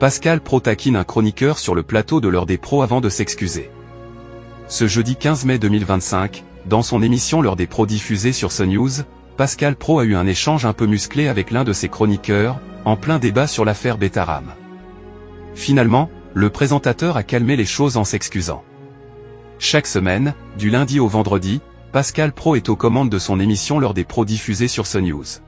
Pascal Praud taquine un chroniqueur sur le plateau de l'heure des pros avant de s'excuser. Ce jeudi 15 mai 2025, dans son émission L'heure des pros diffusée sur CNews, Pascal Praud a eu un échange un peu musclé avec l'un de ses chroniqueurs, en plein débat sur l'affaire Betaram. Finalement, le présentateur a calmé les choses en s'excusant. Chaque semaine, du lundi au vendredi, Pascal Praud est aux commandes de son émission L'heure des pros diffusée sur CNews.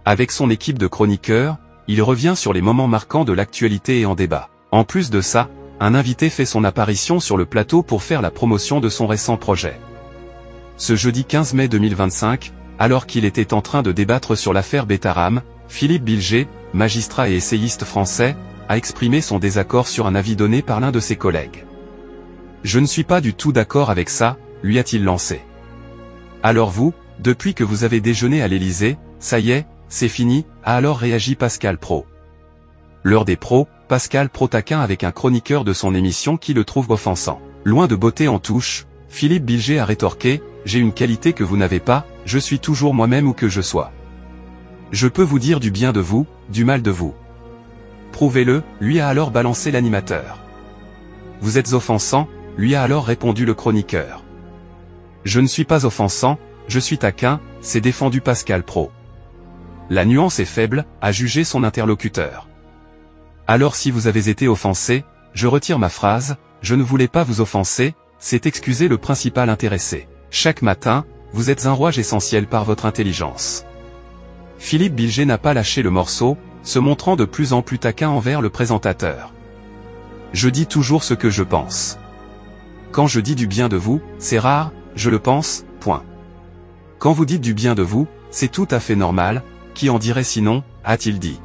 Avec son équipe de chroniqueurs, il revient sur les moments marquants de l'actualité et en débat. En plus de ça, un invité fait son apparition sur le plateau pour faire la promotion de son récent projet. Ce jeudi 15 mai 2025, alors qu'il était en train de débattre sur l'affaire Betaram, Philippe Bilger, magistrat et essayiste français, a exprimé son désaccord sur un avis donné par l'un de ses collègues. « Je ne suis pas du tout d'accord avec ça », lui a-t-il lancé. « Alors vous, depuis que vous avez déjeuné à l'Élysée, ça y est, c'est fini », a alors réagi Pascal Praud. L'heure des pros, Pascal Praud taquin avec un chroniqueur de son émission qui le trouve offensant. Loin de botter en touche, Philippe Bilger a rétorqué « J'ai une qualité que vous n'avez pas, je suis toujours moi-même où que je sois. Je peux vous dire du bien de vous, du mal de vous. Prouvez-le », lui a alors balancé l'animateur. « Vous êtes offensant », lui a alors répondu le chroniqueur. « Je ne suis pas offensant, je suis taquin », s'est défendu Pascal Praud. La nuance est faible, a jugé son interlocuteur. Alors si vous avez été offensé, je retire ma phrase, je ne voulais pas vous offenser, s'est excusé le principal intéressé. Chaque matin, vous êtes un rouage essentiel par votre intelligence. Philippe Bilger n'a pas lâché le morceau, se montrant de plus en plus taquin envers le présentateur. Je dis toujours ce que je pense. Quand je dis du bien de vous, c'est rare, je le pense, point. Quand vous dites du bien de vous, c'est tout à fait normal, qui en dirait sinon, a-t-il dit.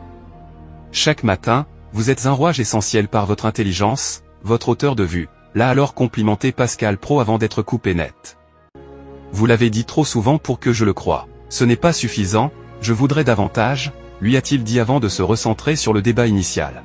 Chaque matin, vous êtes un rouage essentiel par votre intelligence, votre hauteur de vue, l'a alors complimenté Pascal Praud avant d'être coupé net. Vous l'avez dit trop souvent pour que je le croie. Ce n'est pas suffisant, je voudrais davantage, lui a-t-il dit avant de se recentrer sur le débat initial.